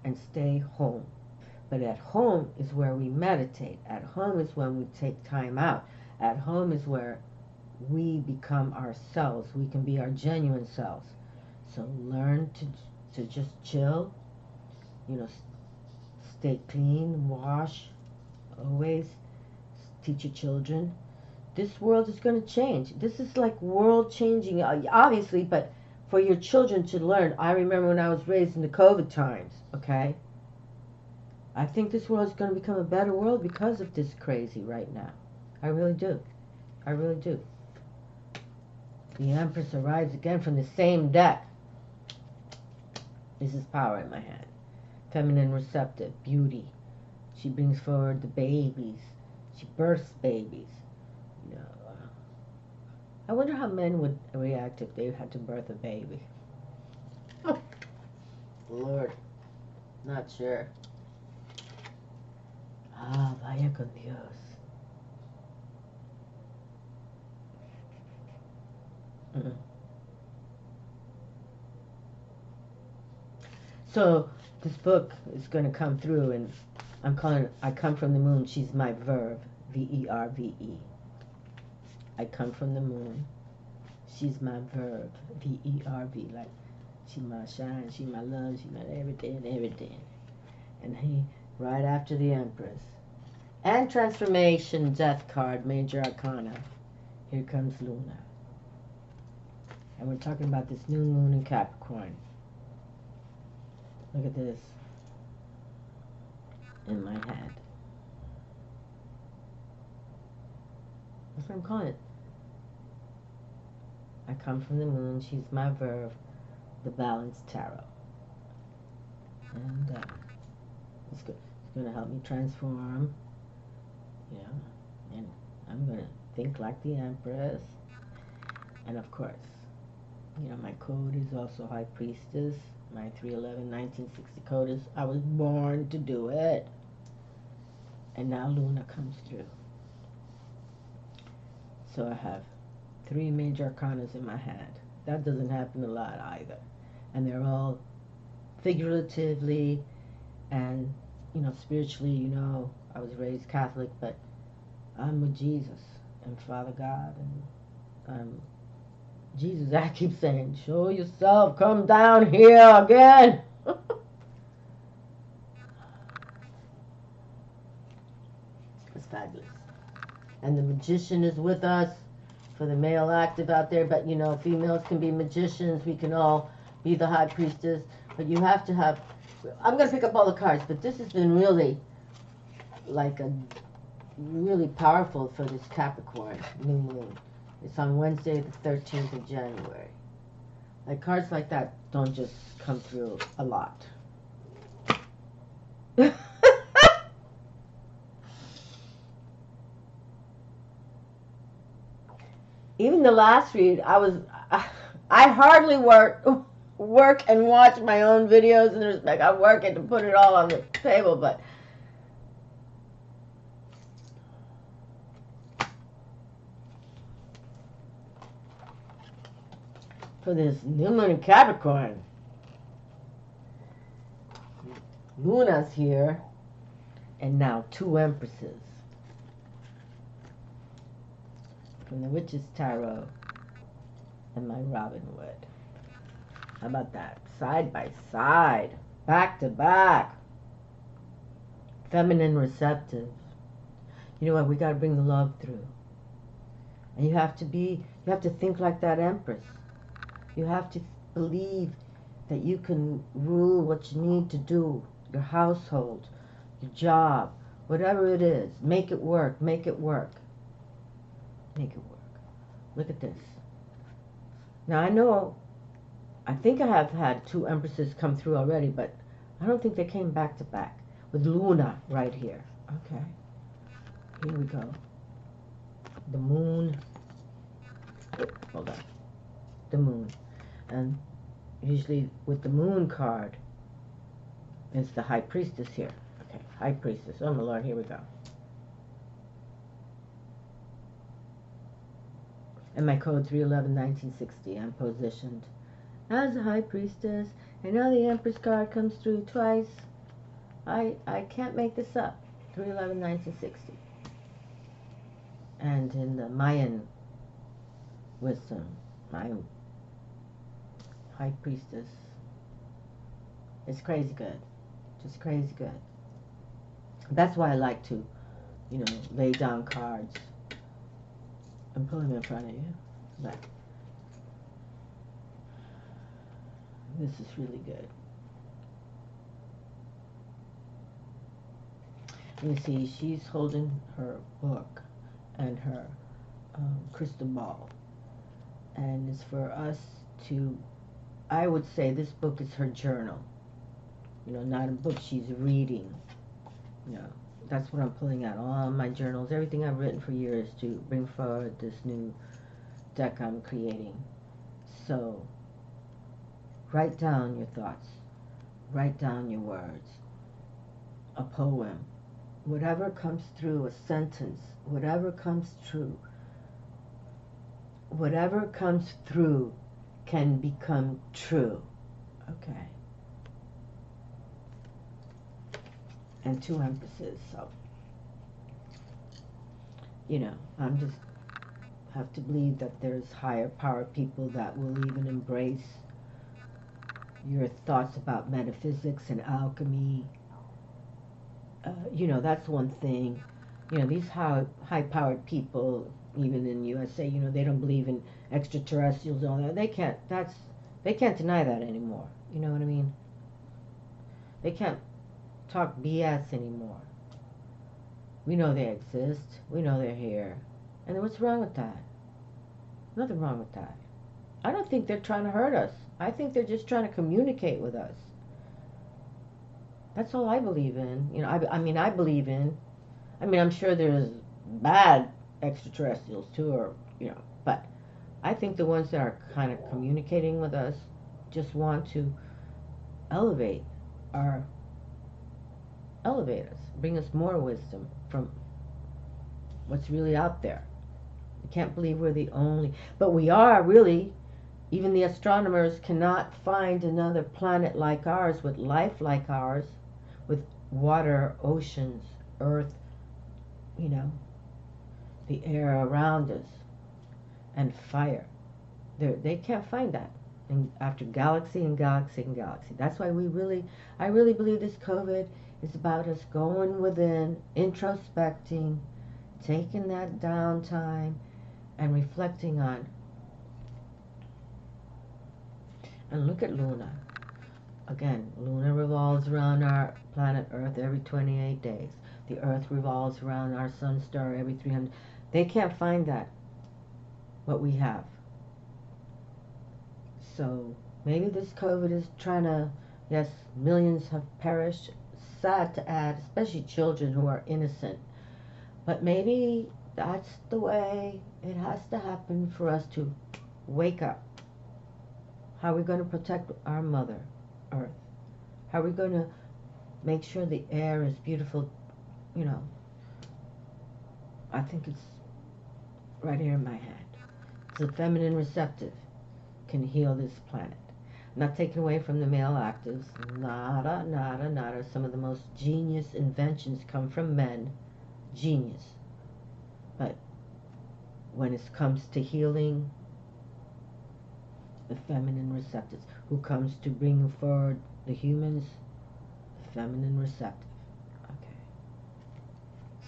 [SPEAKER 1] and stay home. But at home is where we meditate. At home is when we take time out. At home is where we become ourselves. We can be our genuine selves. So learn to just chill. You know, stay clean, wash, always. Teach your children This world is going to change. This is like world changing, obviously, but for your children to learn. I remember when I was raised in the COVID times, okay? I think this world is going to become a better world because of this crazy right now. I really do. I really do. The Empress arrives again from the same deck. This is power in my hand. Feminine, receptive, beauty. She brings forward the babies. She births babies. You know, I wonder how men would react if they had to birth a baby. Oh, Lord, not sure. Ah, vaya con Dios. So this book is going to come through, and I'm calling it, I come from the moon. She's my verve, V-E-R-V-E. I come from the moon. She's my verve, V-E-R-V. Like, she my shine, she my love, she my everything, everything. And he, right after the Empress. And transformation, death card, major arcana. Here comes Luna. And we're talking about this new moon in Capricorn. Look at this in my head. That's what I'm calling it. I come from the moon. She's my verve, the balanced tarot. And it's going to help me transform. Yeah. And I'm going to think like the Empress. And of course, you know, my code is also High Priestess. My 311-1960 code is, I was born to do it. And now Luna comes through. So I have 3 major arcanas in my hand. That doesn't happen a lot either. And they're all figuratively and, you know, spiritually. You know, I was raised Catholic, but I'm with Jesus and Father God, and Jesus, I keep saying, show yourself, come down here again. It's fabulous. And the magician is with us for the male active out there, but you know, females can be magicians. We can all be the High Priestess, but you have to have, I'm going to pick up all the cards, but this has been really like a really powerful for this Capricorn new moon. It's on Wednesday the 13th of January. Like, cards like that don't just come through a lot. Even the last read, I hardly work and watch my own videos in respect. I work it to put it all on the table, but for this new moon in Capricorn, Luna's here, and now 2 Empresses. From the Witch's Tarot and my Robin Wood. How about that? Side by side, back to back. Feminine, receptive. You know what? We got to bring the love through. And you have to think like that Empress. You have to believe that you can rule what you need to do, your household, your job, whatever it is. Make it work, make it work. Make it work. Look at this. Now I think I have had 2 Empresses come through already, but I don't think they came back to back. With Luna right here. Okay. Here we go. The moon. Hold on. The moon. And usually with the moon card, it's the High Priestess here. Okay, High Priestess. Oh my Lord, here we go. And my code 311-1960. I'm positioned as a High Priestess. And now the Empress card comes through twice. I can't make this up. 311-1960. And in the Mayan wisdom, my High Priestess, it's crazy good. Just crazy good. That's why I like to, you know, lay down cards and pull him in front of you. But this is really good. You see, she's holding her book and her crystal ball. And it's for us to, I would say this book is her journal. You know, not a book she's reading. You know, that's what I'm pulling out. All my journals, everything I've written for years to bring forward this new deck I'm creating. So, write down your thoughts. Write down your words. A poem. Whatever comes through, a sentence. Whatever comes through. Whatever comes through can become true. Okay. And 2 Empresses, so, you know, I'm just have to believe that there's higher power people that will even embrace your thoughts about metaphysics and alchemy. You know, that's one thing. You know, these high-powered people, even in USA, you know, they don't believe in extraterrestrials and all that. They can't deny that anymore. You know what I mean? They can't talk BS anymore. We know they exist. We know they're here. And what's wrong with that? Nothing wrong with that. I don't think they're trying to hurt us. I think they're just trying to communicate with us. That's all I believe in. You know, I mean, I'm sure there's bad extraterrestrials too, or, you know, but I think the ones that are kind of communicating with us just want to elevate us, bring us more wisdom from what's really out there. I can't believe we're the only, but we are really. Even the astronomers cannot find another planet like ours, with life like ours, with water, oceans, earth, you know, the air around us, and fire. They can't find that. And after galaxy and galaxy and galaxy. That's why I really believe this COVID is about us going within, introspecting, taking that downtime, and reflecting on. And look at Luna. Again, Luna revolves around our planet Earth every 28 days. The Earth revolves around our sun star every 300. They can't find that, what we have. So maybe this COVID is trying to, yes, millions have perished. Sad to add, especially children who are innocent. But maybe that's the way it has to happen for us to wake up. How are we going to protect our Mother Earth? How are we going to make sure the air is beautiful? You know, I think it's right here in my head. The feminine receptive can heal this planet. Not taken away from the male actives. Nada, nada, nada. Some of the most genius inventions come from men. Genius. But when it comes to healing, the feminine receptives. Who comes to bring forward the humans? The feminine receptive. Okay.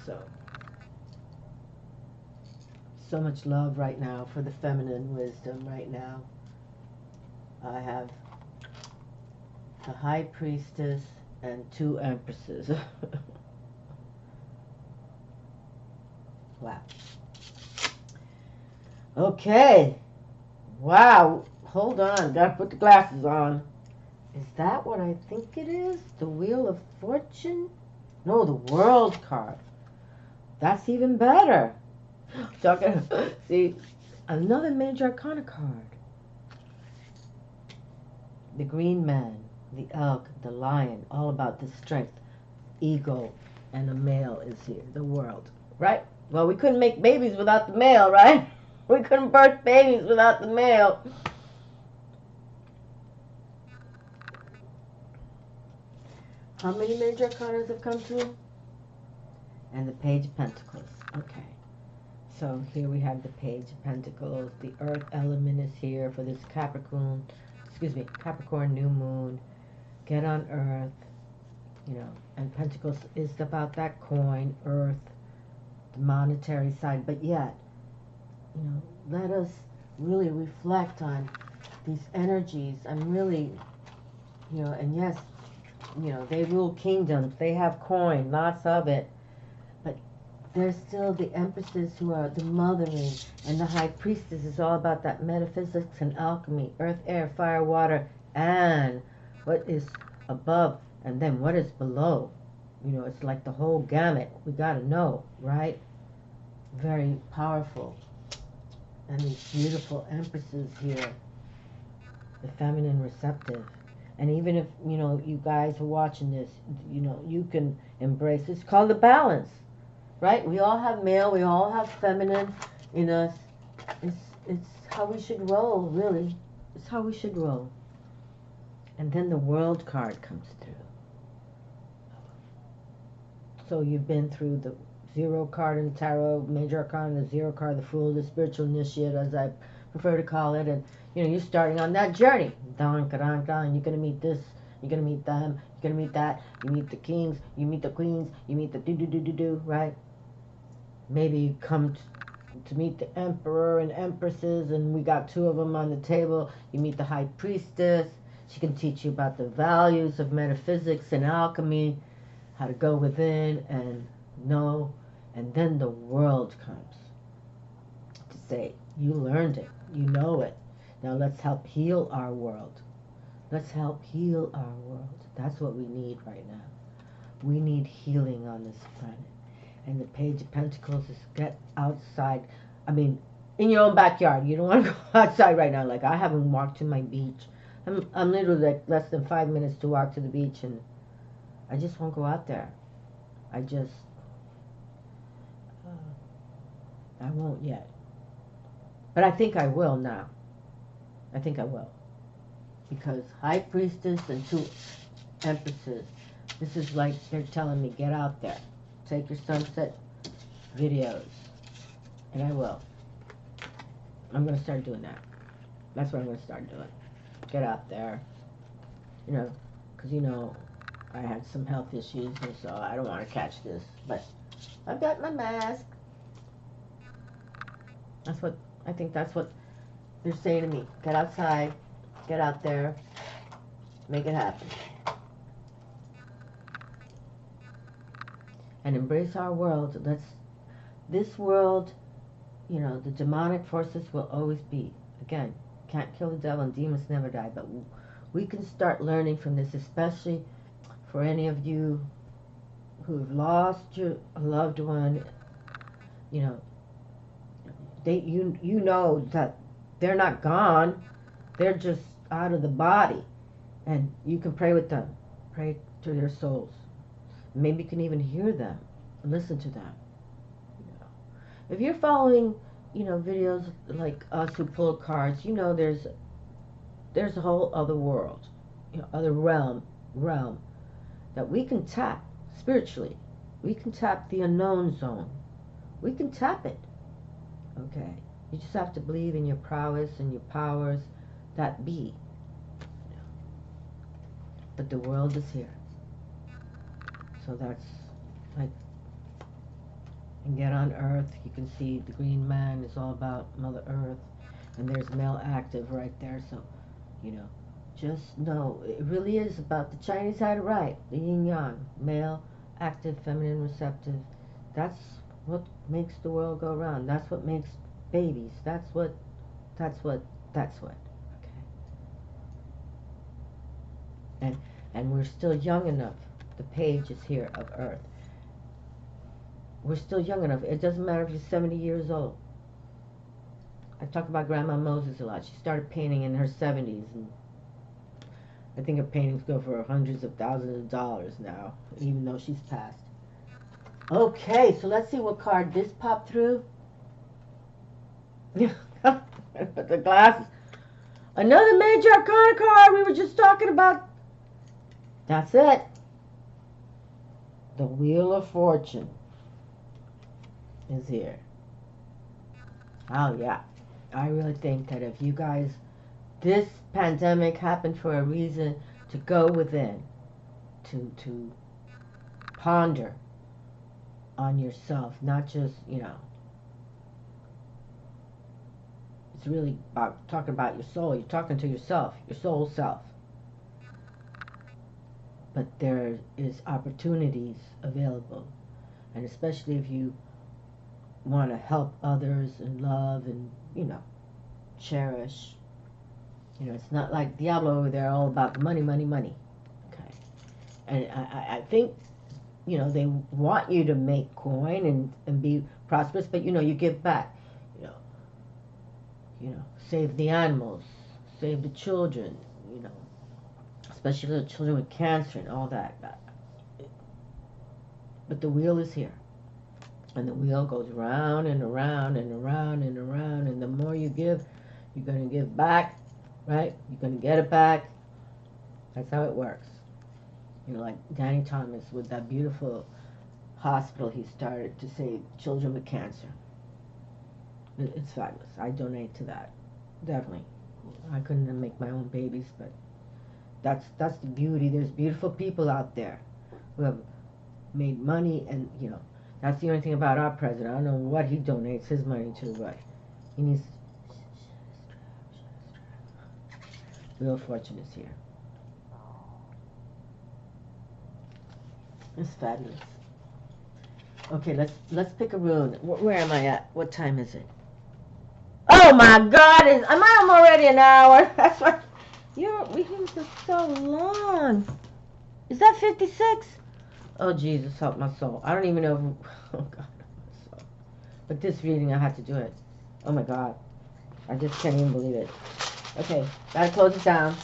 [SPEAKER 1] So much love right now for the feminine wisdom right now. I have the High Priestess and 2 Empresses. Wow. Okay. Wow. Hold on. Gotta put the glasses on. Is that what I think it is? The Wheel of Fortune? No, the World card. That's even better. See, another major Arcana card. The Green Man, the Elk, the Lion, all about the strength, ego, and a male is here, the World, right? Well, we couldn't make babies without the male, right? We couldn't birth babies without the male. How many major arcanas have come through? And the Page of Pentacles. Okay. So here we have the Page of Pentacles. The Earth element is here for this Capricorn new moon. Get on Earth. You know, and Pentacles is about that coin, Earth, the monetary side. But yet, you know, let us really reflect on these energies. I'm really, you know, and yes, you know, they rule kingdoms. They have coin, lots of it. But there's still the empresses who are the mothering, and the high priestess is all about that metaphysics and alchemy, earth, air, fire, water, and what is above, and then what is below. You know, it's like the whole gamut. We got to know, right? Very powerful. And these beautiful empresses here, the feminine receptive. And even if, you know, you guys are watching this, you know, you can embrace, it's called the balance, right? We all have male, we all have feminine in us. It's how we should roll, really. It's how we should roll. And then the world card comes through. So you've been through the zero card in tarot, major arcana, the zero card, the fool, the spiritual initiate, as I prefer to call it, and you know, you're starting on that journey. Don, don, don. You're gonna meet this. You're gonna meet them. You're gonna meet that. You meet the kings. You meet the queens. You meet the do, right? Maybe you come to meet the emperor and empresses, and we got two of them on the table. You meet the high priestess. She can teach you about the values of metaphysics and alchemy, how to go within and know. And then the world comes to say, you learned it. You know it. Now let's help heal our world. Let's help heal our world. That's what we need right now. We need healing on this planet. And the Page of Pentacles is get outside. I mean, in your own backyard. You don't want to go outside right now. Like, I haven't walked to my beach. I'm literally like less than 5 minutes to walk to the beach, and I just won't go out there. I won't yet. But I think I will now. I think I will. Because High Priestess and two Empresses, this is like they're telling me, get out there. Take your sunset videos. And I will. I'm going to start doing that. That's what I'm going to start doing. Get out there. You know, because, you know, I had some health issues, and so I don't want to catch this. But I've got my mask. I think that's what they're saying to me. Get outside. Get out there. Make it happen. And embrace our world. This world, you know, the demonic forces will always be. Again, can't kill the devil and demons never die. But we can start learning from this, especially for any of you who have lost your loved one. You know, you know that they're not gone. They're just out of the body. And you can pray with them. Pray to their souls. Maybe you can even hear them. Listen to them. You know. If you're following, you know, videos like us who pull cards, you know there's a whole other world, you know, other realm that we can tap spiritually. We can tap the unknown zone. We can tap it. Okay. You just have to believe in your prowess and your powers that be. But the world is here. So that's like, and get on Earth. You can see the green man is all about Mother Earth. And there's male active right there. So, you know, just know it really is about, the Chinese had it right. The yin yang. Male, active, feminine, receptive. That's what makes the world go round. That's what makes babies. That's what. Okay. And we're still young enough. The page is here of Earth. We're still young enough. It doesn't matter if you're 70 years old. I talk about Grandma Moses a lot. She started painting in her 70s, and I think her paintings go for hundreds of thousands of dollars now, even though she's passed. Okay, so let's see what card this popped through. The glasses. Another major arcana card we were just talking about. That's it. The Wheel of Fortune is here. Oh, yeah. I really think that if you guys, this pandemic happened for a reason to go within, to ponder on yourself, not just, you know, It's really about talking about your soul. You're talking to yourself, your soul self. But there is opportunities available. And especially if you want to help others and love and, cherish. It's not like Diablo over there all about money, money, money. Okay. And I think, they want you to make coin and be prosperous, but, you give back. Save the animals, save the children, especially the children with cancer and all that. But the wheel is here. And the wheel goes round and around and around and around. And the more you give, you're going to give back, right? You're going to get it back. That's how it works. Like Danny Thomas with that beautiful hospital he started to save children with cancer. It's fabulous. I donate to that. Definitely. I couldn't make my own babies, but that's the beauty. There's beautiful people out there who have made money, and that's the only thing about our president. I don't know what he donates his money to, but he needs. Wheel of Fortune is here. It's fabulous. Okay, let's pick a rune. Where am I at? What time is it? Oh my God! Am I already an hour? That's why your readings are so long. Is that 56? Oh Jesus, help my soul. I don't even know. Oh God, my soul. But this reading, I have to do it. Oh my God, I just can't even believe it. Okay, gotta close it down.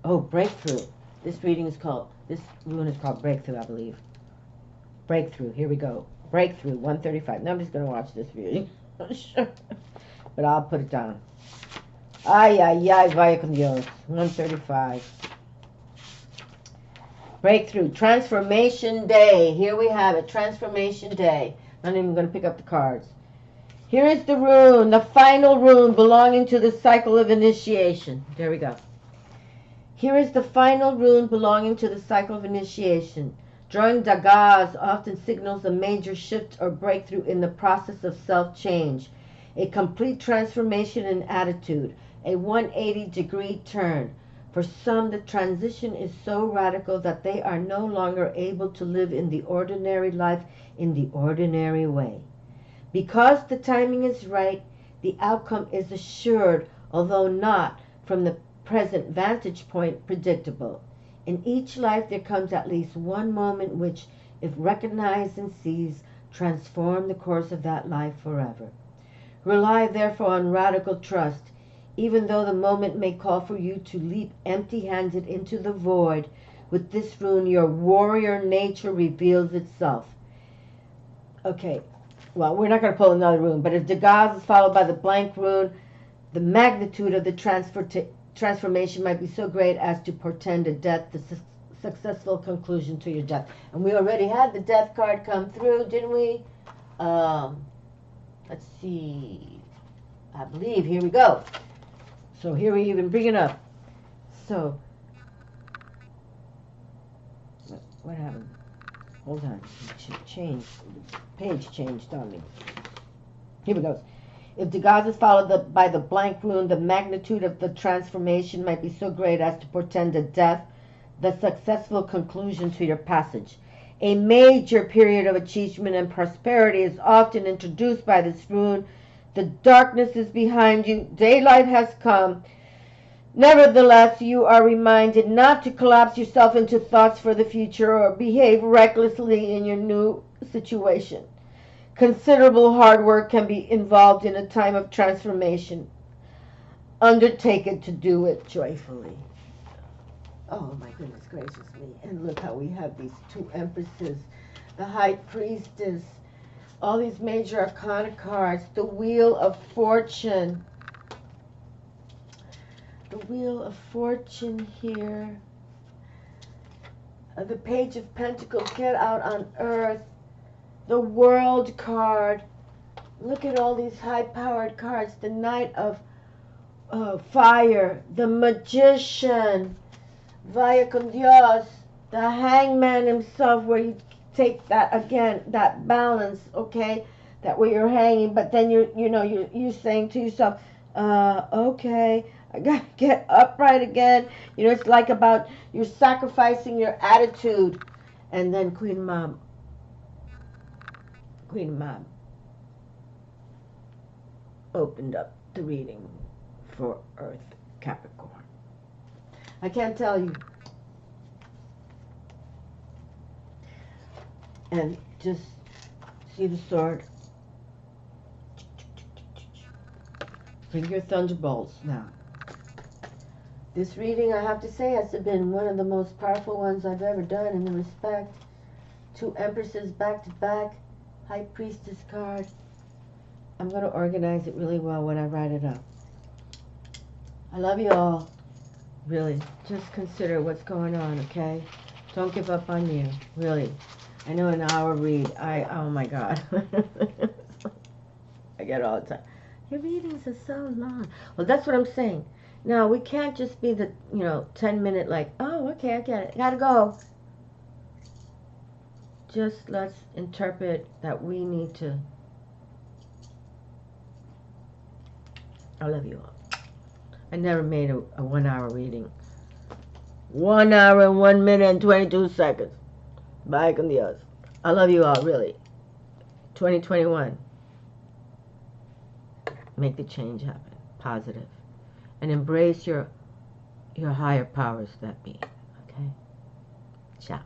[SPEAKER 1] Oh, breakthrough. This rune is called Breakthrough, I believe. Breakthrough. Here we go. Breakthrough 135. Nobody's gonna watch this reading, sure. But I'll put it down. Ay, ay, ay, vaya con Dios. 135. Breakthrough. Transformation Day. Here we have it. Transformation Day. I'm not even going to pick up the cards. Here is the rune. The final rune belonging to the cycle of initiation. There we go. Here is the final rune belonging to the cycle of initiation. Drawing dagaz often signals a major shift or breakthrough in the process of self-change. A complete transformation in attitude. A 180-degree turn. For some, the transition is so radical that they are no longer able to live in the ordinary life in the ordinary way. Because the timing is right, the outcome is assured, although not, from the present vantage point, predictable. In each life there comes at least one moment which, if recognized and seized, transform the course of that life forever. Rely therefore on radical trust. Even though the moment may call for you to leap empty-handed into the void, with this rune your warrior nature reveals itself. Okay, well, we're not going to pull another rune, but if dagaz is followed by the blank rune, the magnitude of the transformation might be so great as to portend a death, the successful conclusion to your death. And we already had the death card come through, didn't we? Let's see. I believe, here we go. So here we even bring it up. So, what happened? Hold on. Page changed on me. Here we go. If dagaz is followed by the blank rune, the magnitude of the transformation might be so great as to portend a death, the successful conclusion to your passage. A major period of achievement and prosperity is often introduced by this rune. The darkness is behind you. Daylight has come. Nevertheless, you are reminded not to collapse yourself into thoughts for the future or behave recklessly in your new situation. Considerable hard work can be involved in a time of transformation. Undertake it to do it joyfully. Oh my goodness gracious me. And look how we have these two Empresses, the High Priestess, all these major Arcana cards, the Wheel of Fortune. The Wheel of Fortune here. The Page of Pentacles, get out on earth. The World card. Look at all these high-powered cards. The Knight of Fire. The Magician. Vaya con Dios. The Hangman himself, where you take that, again, that balance, okay? that where you're hanging, but then you're saying to yourself, okay, I gotta get upright again. It's like about you're sacrificing your attitude. And then Queen Mom opened up the reading for Earth Capricorn. I can't tell you. And just see the sword. Bring your thunderbolts now. This reading, I have to say, has been one of the most powerful ones I've ever done in the respect. 2 Empresses back to back. High Priestess card. I'm going to organize it really well when I write it up. I love you all. Really. Just consider what's going on, okay? Don't give up on you. Really. I know an hour read. Oh my God. I get it all the time. Your readings are so long. Well, that's what I'm saying. Now, we can't just be the, 10-minute like, oh, okay, I get it. Gotta go. Just let's interpret that we need to. I love you all. I never made a 1 hour reading. 1 hour and 1 minute and 22 seconds. Bye con Dios. I love you all, really. 2021. Make the change happen. Positive. And embrace your higher powers that be. Okay? Ciao.